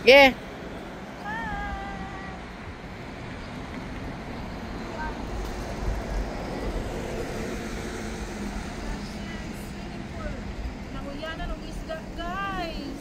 Yeah. Nanguyanan ng isda, guys.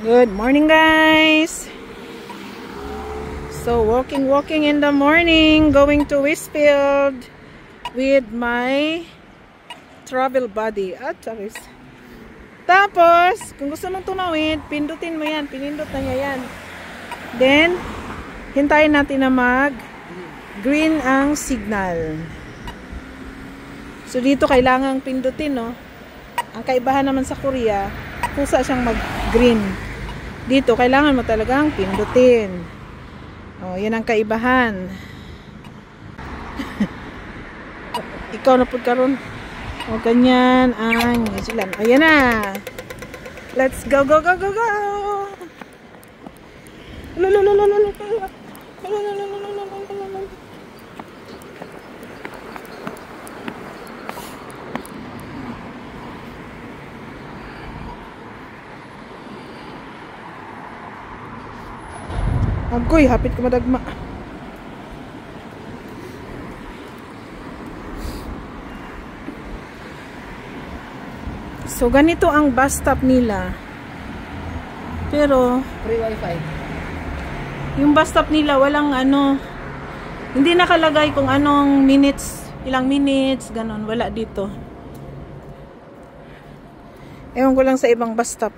Good morning, guys. So walking in the morning, going to Westfield with my travel buddy. Tapos kung gusto mong tumawid, pindutin mo yan, pinindot na niya yan. Then hintayin natin na mag green ang signal. So dito kailangang pindutin, no? Ang kaibahan naman sa Korea, kusa siyang mag-green. Dito, kailangan mo talagang pindutin. O, yan ang kaibahan. Ikaw na po karon. O, ganyan ang New Zealand. Ayan na. Let's go, go, go, go, go! Agoy, hapit ko madagma. So, ganito ang bus stop nila. Pero, Free wifi. yung bus stop nila, walang ano, hindi nakalagay kung anong minutes, ilang minutes, ganon. Wala dito. Ewan ko lang sa ibang bus stop.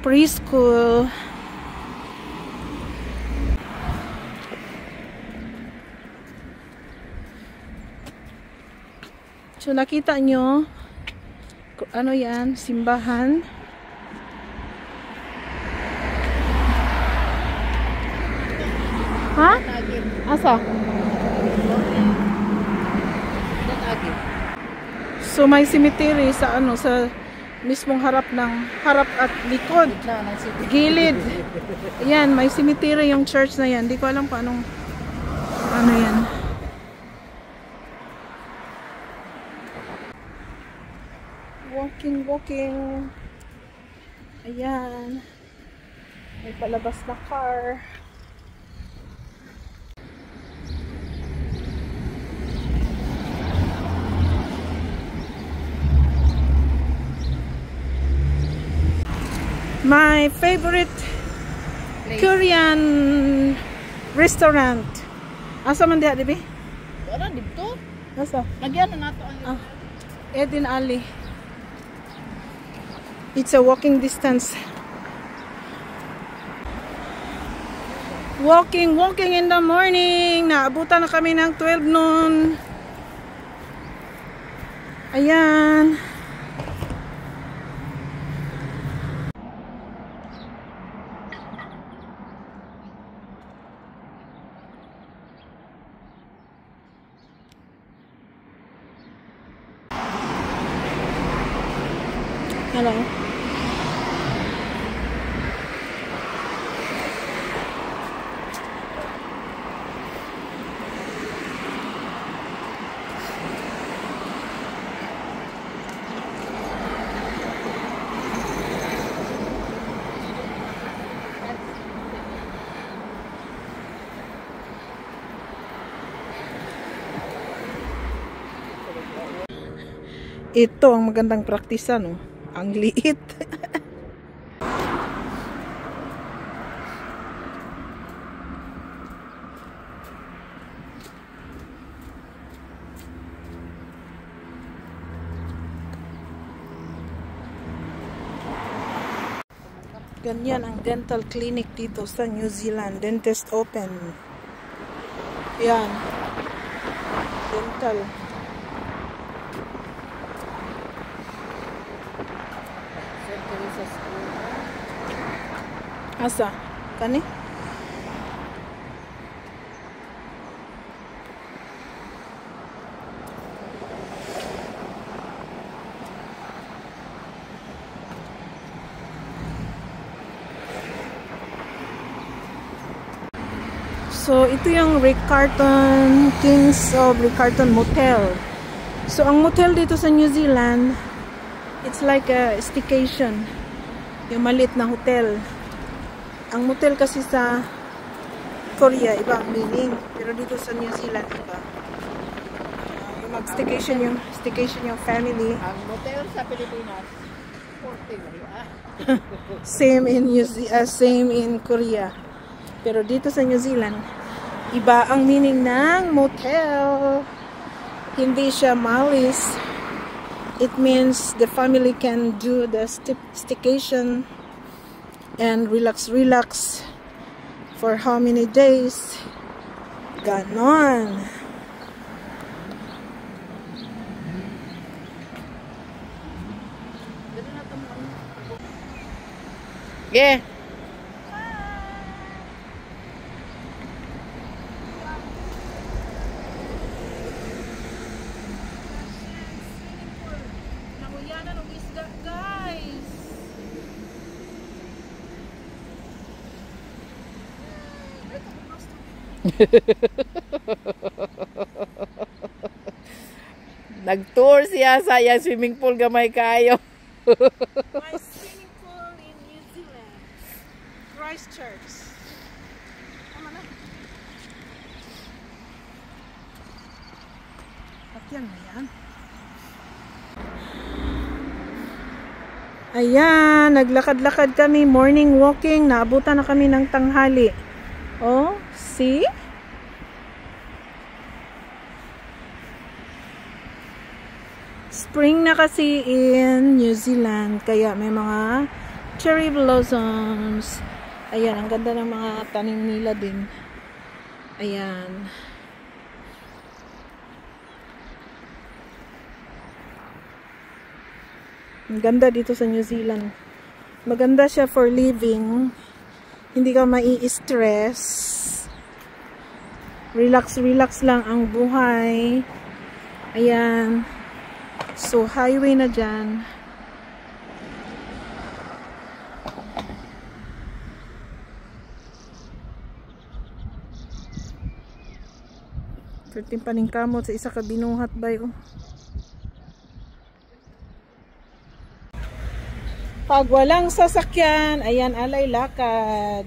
Preschool. So nakita nyo ano yan, simbahan. Ha? Asa? So may cemetery sa ano, sa mismong harap at likod. Gilid. Ayan, may cemetery yung church na yan. Di ko alam pa anong ano yan. Walking. Ayan. May palabas na car. My favorite Korean restaurant. Asa man diha, dibi? Wala, dito. Asa? Lagyan na nato ang Eden Ali. It's a walking distance. Walking in the morning. Naabutan na kami ng 12 noon. Ayan. Hello. Ito ang magandang praktisan, no? Ang liit. Ganyan ang dental clinic dito sa New Zealand. Dentist open. Yan. Dental. Asa? Kani? So, ito yung Riccarton, Kings of Riccarton Motel. So, ang motel dito sa New Zealand, it's like a staycation. Yung maliit na hotel. Ang motel kasi sa Korea, iba ang meaning. Pero dito sa New Zealand, iba. Yung staycation yung family. Ang motel sa Pilipinas, 40 Same in Korea. Pero dito sa New Zealand, iba ang meaning ng motel. Hindi siya malis. It means the family can do the staycation and relax for how many days. Ganon. Yeah. Nanguyanan ng isda, guys. Nag-tour siya sa iyang swimming pool gamay kayo. My swimming pool in New Zealand. Christchurch. Tama na. At yan na yan. Ayan, naglakad-lakad kami, morning walking, naabutan na kami ng tanghali. Oh, see? Spring na kasi in New Zealand, kaya may mga cherry blossoms. Ayan, ang ganda ng mga tanim nila din. Ayan. Ang ganda dito sa New Zealand. Maganda siya for living. Hindi ka mai-stress. Relax lang ang buhay. Ayan. So, highway na dyan. Certain paningkamot sa isa ka binuhat ba yun? Pag walang sasakyan, ayan, alay lakad.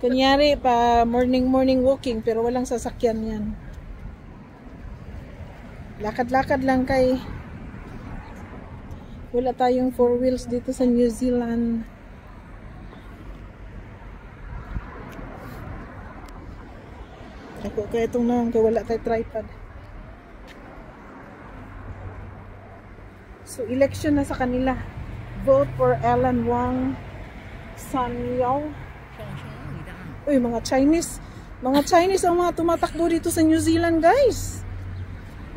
Kunyari pa morning walking, pero walang sasakyan yan. Lakad-lakad lang kay wala tayong 4 wheels dito sa New Zealand. Ako kaya itong naman kaya wala tayo tripod. So election na sa kanila. Vote for Alan Wang Sanyo. Uy, mga Chinese. Mga Chinese ang mga tumatakbo dito sa New Zealand, guys.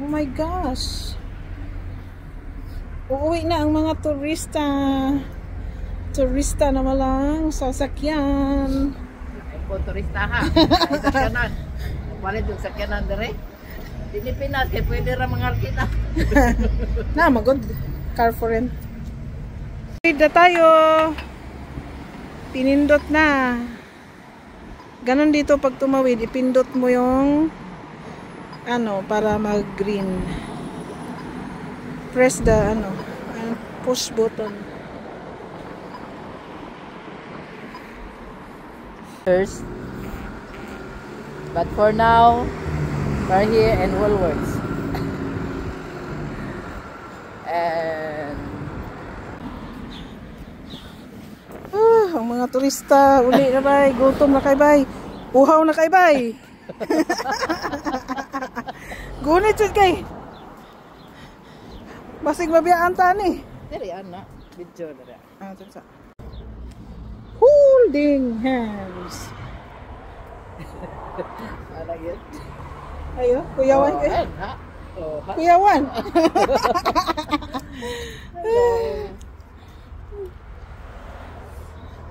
Oh my gosh. Uuwi na ang mga turista. Turista na malang sasakyan. Ay po, turista ha. Sakyanan. Walit yung sakyanan dire. Pilipinas, kaya pwede ra mga kita. Na, magod. Car for rent. Na tayo. Pinindot na. Ganon dito pag tumawid, ipindot mo yung ano, para mag-green. Press the ano, push button. First. But for now, we're here in Woolworths. And mga turista. Uli na bay. Gutom na kay bay. Uhaw na kay bay. Gunit siya kay. Basig mabiyaan ta ni. Dari anak. Video dari. Sa. Holding hands. Ada yun. Ayo, kuyawan kay. Ha? Oh, ha? Kuyawan.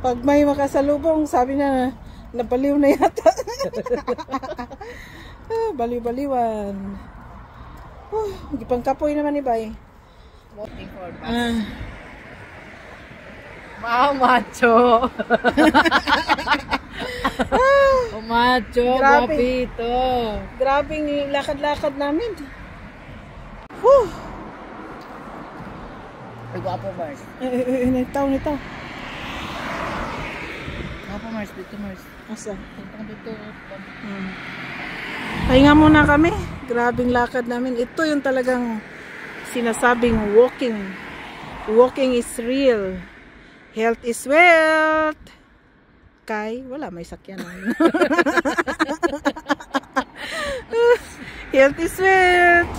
Pag may makasalubong, sabi na nabaliw na yata. Baliw-baliwan. Gipangkapoy naman ni bay. Waiting for bus. Macho. Macho, Grabe. guapito. Grabing lakad-lakad namin. Whew. Ay, guapo Mars. Nitaw. Guapo Mars, dito Mars. Asa? Tentang dito. Pahinga muna kami. Grabing lakad namin. Ito yung talagang sinasabing walking. Walking is real. Health is wealth. Kay, wala may sakyanan. Health is wealth.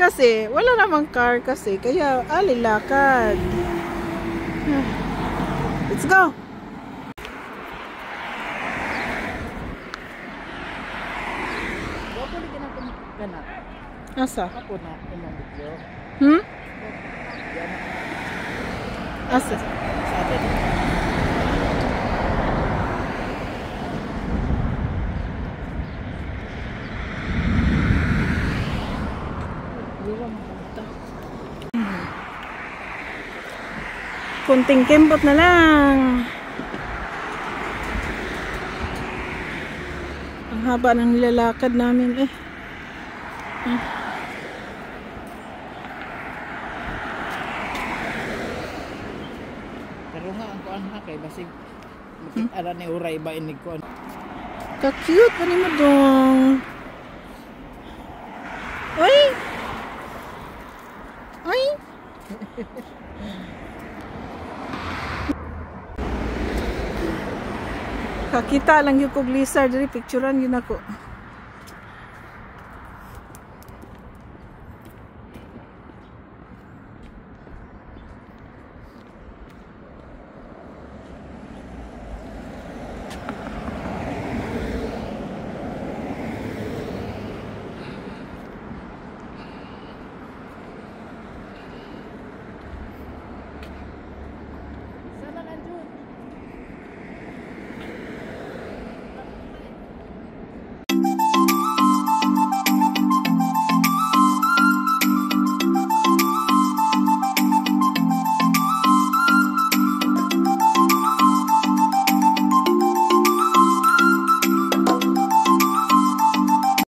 Kasi, wala namang car kasi. Kaya, alilakad. Let's go. Guapo na ginagawa gana. Asa? Ako na imong video. Hmm? Asa? Sa atin. Kunting kembot na lang. Ang haba ng nilalakad namin eh. Pero nga ang kuan ha kay basig makita ni uray ba inig kuan. Ka-cute pa ni mo dong. Ay! Ay! Kakita lang yung kog lizard. Picturean yun ako.